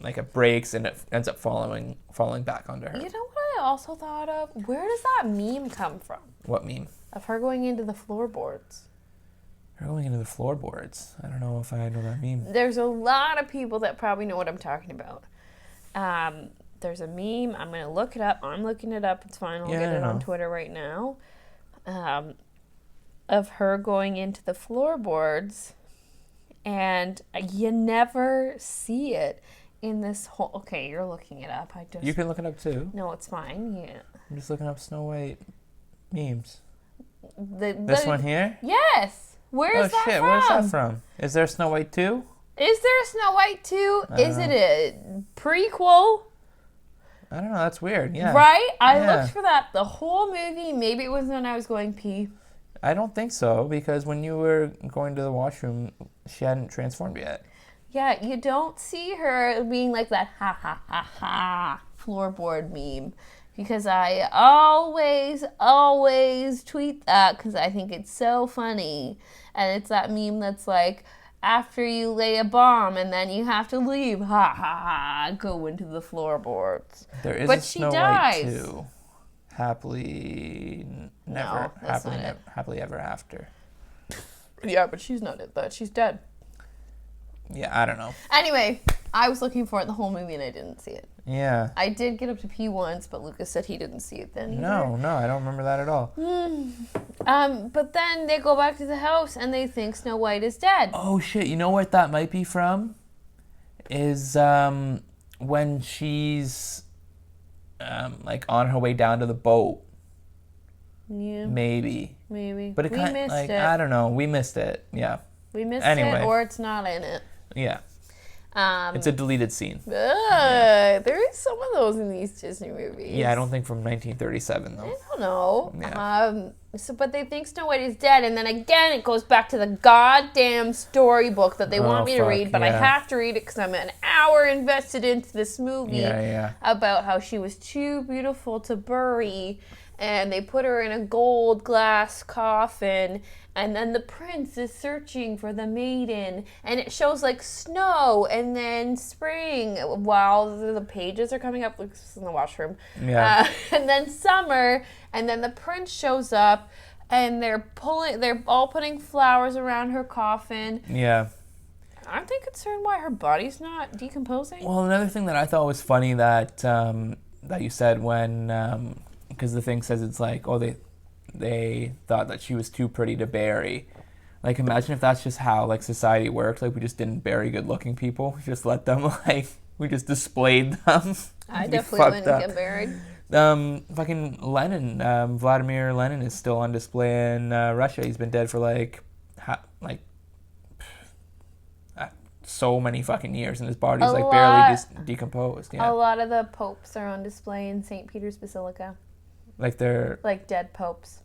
it breaks and it ends up falling back onto her. You know what I also thought of? Where does that meme come from? What meme? Of her going into the floorboards. Her going into the floorboards. I don't know if I know that meme. There's a lot of people that probably know what I'm talking about. There's a meme. I'm going to look it up. I'm looking it up. It's fine. I'll get it on Twitter right now. Of her going into the floorboards. And you never see it in this whole... Okay, you're looking it up. You can look it up too. No, it's fine. Yeah. I'm just looking up Snow White memes. This one here? Yes. Where is that shit, from? Where's that from? Is there Snow White 2? Is there a Snow White 2? Is it a prequel? I don't know. That's weird. Yeah. Right? I looked for that the whole movie. Maybe it was when I was going pee. I don't think so, because when you were going to the washroom, she hadn't transformed yet. Yeah, you don't see her being like that ha ha ha ha floorboard meme. Because I always tweet that because I think it's so funny. And it's that meme that's like, after you lay a bomb and then you have to leave, ha ha ha, go into the floorboards. There is but a she Snow dies. White 2. Happily ever after. Yeah, but she's not in that. She's dead. Yeah, I don't know. Anyway, I was looking for it the whole movie and I didn't see it. Yeah. I did get up to pee once, but Lucas said he didn't see it then either. No, I don't remember that at all. But then they go back to the house and they think Snow White is dead. Oh shit, you know what that might be from? Is when she's on her way down to the boat. Yeah. Maybe. But it we missed it. I don't know. We missed it. Yeah. We missed it, or it's not in it. Yeah. It's a deleted scene. There is some of those in these Disney movies. Yeah, I don't think from 1937 though. I don't know. Yeah. But they think Snow White is dead, and then again it goes back to the goddamn storybook that they want me to read, but I have to read it because I'm an hour invested into this movie about how she was too beautiful to bury, and they put her in a gold glass coffin, and then the prince is searching for the maiden, and it shows like snow and then spring while the pages are coming up. Lucas is in the washroom. Yeah. And then summer, and then the prince shows up, and they're all putting flowers around her coffin. Yeah. Aren't they concerned why her body's not decomposing? Well, another thing that I thought was funny that that you said when because the thing says it's like, oh, they thought that she was too pretty to bury. Like, imagine if that's just how like society worked. Like, we just didn't bury good-looking people. We just let them we just displayed them. I definitely wouldn't get buried. Fucking Lenin, Vladimir Lenin is still on display in Russia. He's been dead for so many fucking years, and his body's barely decomposed. Yeah. A lot of the popes are on display in St. Peter's Basilica. Like they're like dead popes.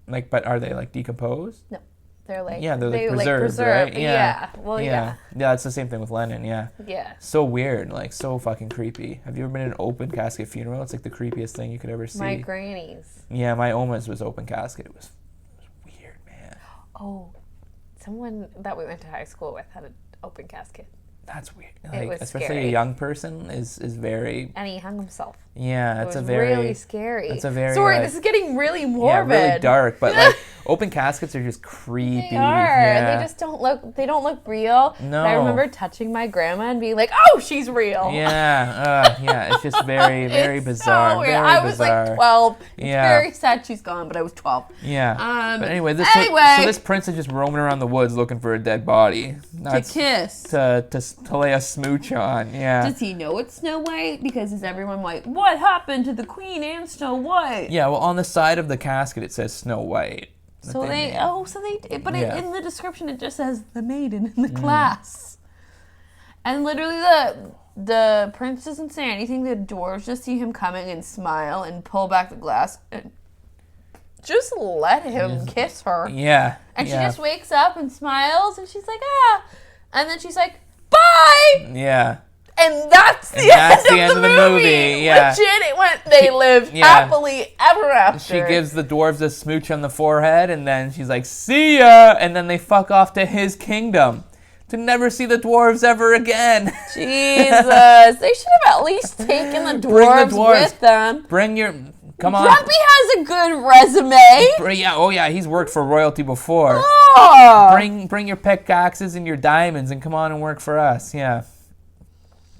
Like, but are they like decomposed? No, they're like they're preserved, right? Yeah. Well, yeah. Yeah, it's the same thing with Lenin. Yeah. Yeah. So weird, like so fucking creepy. Have you ever been in an open casket funeral? It's like the creepiest thing you could ever see. My granny's. Yeah, my Oma's was open casket. It was weird, man. Oh, someone that we went to high school with had an open casket. That's weird. It was especially scary. A young person is very. And he hung himself. Yeah, it was really scary. It's a very. Sorry, this is getting really morbid. Yeah, really dark. But like, Open caskets are just creepy. They are. Yeah. They just don't look. They don't look real. No. But I remember touching my grandma and being like, "Oh, she's real." Yeah. It's just very, very It's bizarre. So weird. Very I was bizarre. like 12. It's Yeah. very sad she's gone, but I was 12. Yeah. But anyway, anyway. so this prince is just roaming around the woods looking for a dead body. To kiss. To lay a smooch on. Yeah. Does he know it's Snow White? Because is everyone like, what happened to the Queen and Snow White? Yeah. Well, on the side of the casket it says Snow White. So but Yeah. in the description it just says the maiden in the class. And literally the prince doesn't say anything. The dwarves just see him coming and smile and pull back the glass and just let him kiss her. Yeah. And she yeah. just wakes up and smiles and she's like, ah. And then she's like, bye! Yeah. And that's the end of the movie. Yeah. Legit, they lived happily ever after. She gives the dwarves a smooch on the forehead, and then she's like, see ya! And then they fuck off to his kingdom to never see the dwarves ever again. Jesus. They should have at least taken the dwarves with them. Come on. Grumpy has a good resume. Yeah, he's worked for royalty before. Oh. Bring your pickaxes and your diamonds and come on and work for us. Yeah.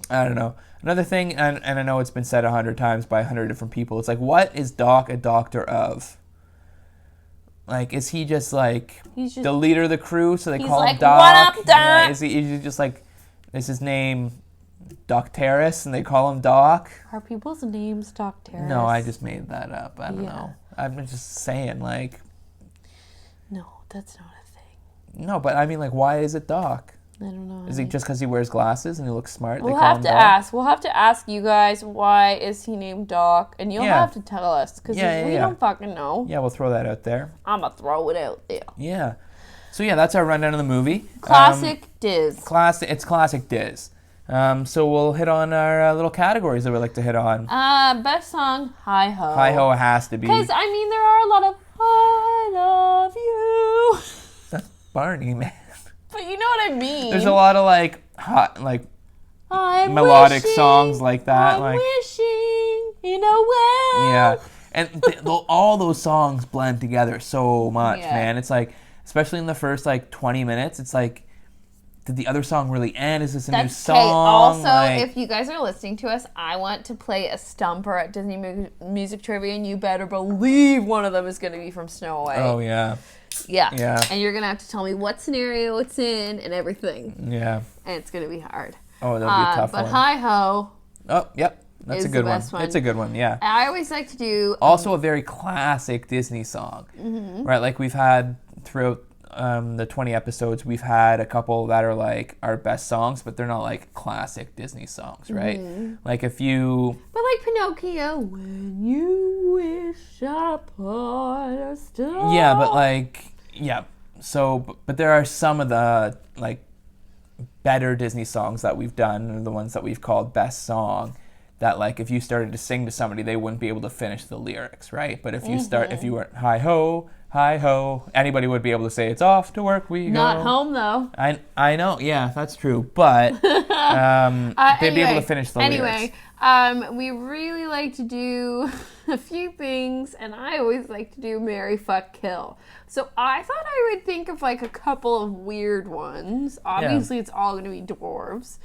I don't know. Another thing, and I know it's been said 100 times by 100 different people, it's like, what is Doc a doctor of? Like, is he just like the leader of the crew, so they call him Doc? What up, Doc? Yeah, is he just like, is his name Doc Terrace and they call him Doc? Are people's names Doc Terrace? No, I just made that up. I don't know. I'm just saying, like. No, that's not a thing. No, but I mean, like, why is it Doc? I don't know. Is it just because he wears glasses and he looks smart? We'll have to ask. We'll have to ask you guys, why is he named Doc? And you'll have to tell us, because we don't fucking know. Yeah, we'll throw that out there. I'm going to throw it out there. Yeah. So, yeah, that's our rundown of the movie. Classic Diz. It's classic Diz. So we'll hit on our little categories that we like to hit on. Best song, Hi Ho. Hi Ho has to be. Because, I mean, there are a lot of I love you. That's Barney, man. But you know what I mean. There's a lot of, like, hot, like, I'm melodic wishing, songs like that. I'm like wishing in a well. Yeah. And all those songs blend together so much, man. It's like, especially in the first, like, 20 minutes, it's like, did the other song really end? Is this a new song? Also, if you guys are listening to us, I want to play a stumper at Disney Music Trivia, and you better believe one of them is going to be from Snow White. Oh, yeah. Yeah. And you're going to have to tell me what scenario it's in and everything. Yeah. And it's going to be hard. Oh, that'll be a tough one. But Hi Ho. Oh, yep. That's a good one. It's a good one, yeah. I always like to do... Also a very classic Disney song. Mm-hmm. Right? Like we've had throughout the 20 episodes, we've had a couple that are like our best songs, but they're not like classic Disney songs, right? Mm-hmm. Like if you... But like Pinocchio, when you wish upon a star. Yeah, but like... Yeah. So, but there are some of the like better Disney songs that we've done, the ones that we've called best song, that like if you started to sing to somebody, they wouldn't be able to finish the lyrics, right? But if you if you went hi ho, anybody would be able to say it's off to work we go. Not home though. I know, yeah, that's true, but they'd be able to finish the lyrics. We really like to do a few things, and I always like to do Marry, Fuck, Kill. So I thought I would think of like a couple of weird ones. Obviously, it's all going to be dwarves.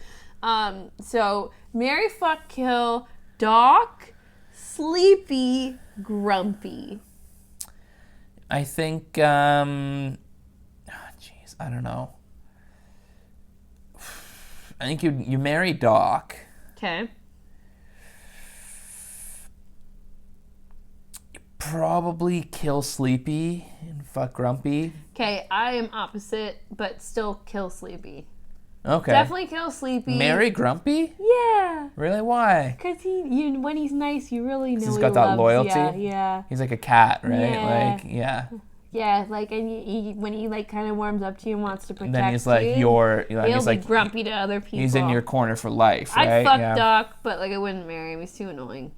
So Marry, Fuck, Kill, Doc, Sleepy, Grumpy. I think, I don't know. I think you marry Doc. Okay. Probably kill Sleepy and fuck Grumpy. Okay, I am opposite, but still kill Sleepy. Okay. Definitely kill Sleepy. Marry Grumpy? Yeah. Really? Why? Because when he's nice, you really know he's got that loyalty. Yeah. He's like a cat, right? Yeah. Like, yeah. Yeah, like, and when he like kind of warms up to you and wants to protect you. And then he's like he'll be grumpy to other people. He's in your corner for life, right? I'd fuck Doc, but like I wouldn't marry him. He's too annoying.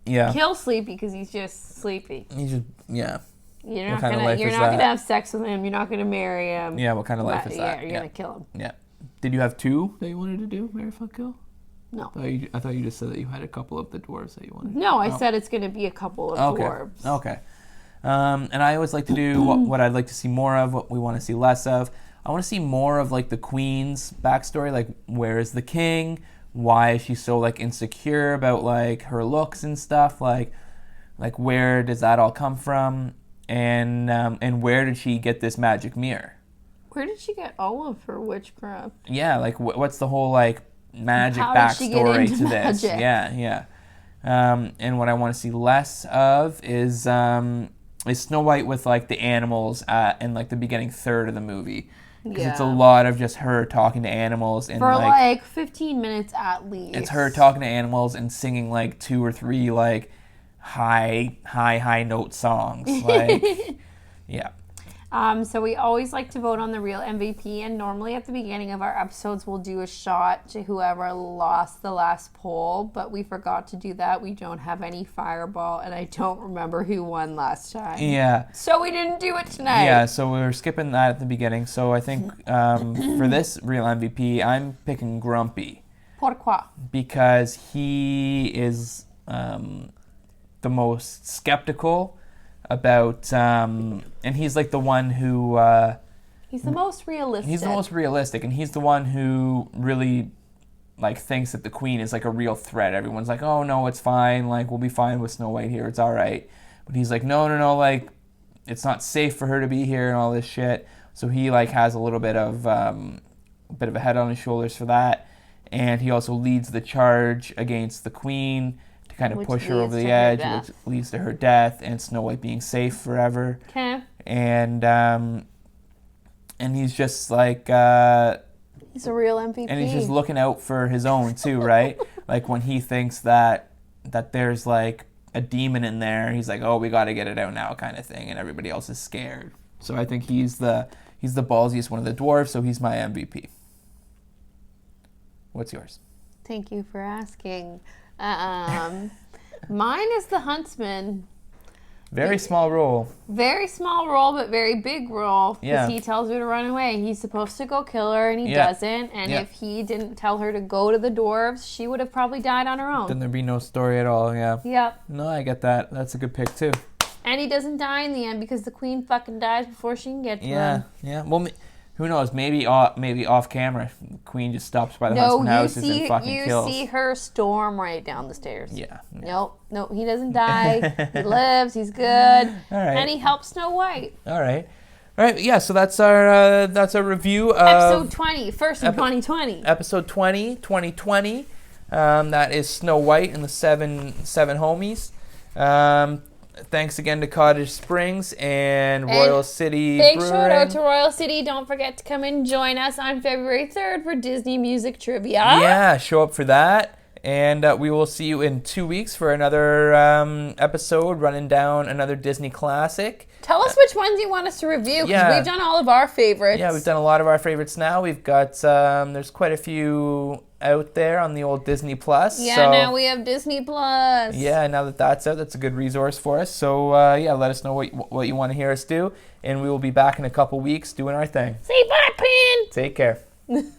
Yeah. Kill Sleepy because he's just sleepy. He's just, yeah. You're not gonna have sex with him. You're not gonna marry him. Yeah, what kind of life is that? Yeah, you're gonna kill him. Yeah. Did you have two that you wanted to do, Marry, Fuck, Kill? No. I thought you just said that you had a couple of the dwarves that you wanted. No, I said it's gonna be a couple of dwarves. Okay. And I always like to do what I'd like to see more of, what we want to see less of. I want to see more of like the queen's backstory, like where is the king? Why is she so like insecure about like her looks and stuff? Like where does that all come from? And where did she get this magic mirror? Where did she get all of her witchcraft? Yeah, like what's the whole like magic How did she get backstory into to this? magic? Yeah. And what I want to see less of is Snow White with like the animals in like the beginning third of the movie. Because it's a lot of just her talking to animals and for like 15 minutes at least. It's her talking to animals and singing like 2 or 3 like high note songs. Like yeah. So we always like to vote on the real MVP, and normally at the beginning of our episodes we'll do a shot to whoever lost the last poll, but we forgot to do that. We don't have any Fireball, and I don't remember who won last time. Yeah. So we didn't do it tonight. Yeah, so we were skipping that at the beginning. So I think for this real MVP, I'm picking Grumpy. Pourquoi? Because he is the most skeptical about, and he's like the one who... he's the most realistic. He's the most realistic, and he's the one who really like thinks that the queen is like a real threat. Everyone's like, oh no, it's fine, like we'll be fine with Snow White here, it's all right. But he's like, no, like it's not safe for her to be here and all this shit. So he like has a little bit of a head on his shoulders for that, and he also leads the charge against the queen to kind of push her over the edge, which leads to her death and Snow White being safe forever. Okay. And he's just like he's a real MVP. and he's just looking out for his own too, right? Like when he thinks that there's like a demon in there, he's like, oh, we got to get it out now, kind of thing, and everybody else is scared. So I think he's the ballsiest one of the dwarves, so he's my MVP. What's yours? Thank you for asking. Mine is the huntsman. Very small role. Very small role, but very big role. Because Yeah. he tells her to run away. He's supposed to go kill her, and he doesn't. And if he didn't tell her to go to the dwarves, she would have probably died on her own. Then there'd be no story at all, yeah. Yep. No, I get that. That's a good pick, too. And he doesn't die in the end because the queen fucking dies before she can get to him. Yeah. Well, who knows? Maybe off camera, the queen just stops by the huntsman houses and fucking kills. You see her storm right down the stairs. Yeah. Nope, he doesn't die. He lives. He's good. All right. And he helps Snow White. All right. Yeah. So that's our review of Episode 20, first in 2020. Episode 20, 2020. That is Snow White and the seven homies. Thanks again to Cottage Springs and Royal City Big Brewing. shout out to Royal City. Don't forget to come and join us on February 3rd for Disney Music Trivia. Yeah, show up for that. And we will see you in 2 weeks for another episode running down another Disney classic. Tell us which ones you want us to review, because we've done all of our favorites. Yeah, we've done a lot of our favorites now. We've got, there's quite a few out there on the old Disney Plus. Yeah, so, now we have Disney Plus. Yeah, now that that's out, that's a good resource for us. So, let us know what you want to hear us do. And we will be back in a couple weeks doing our thing. Say bye, Pin! Take care.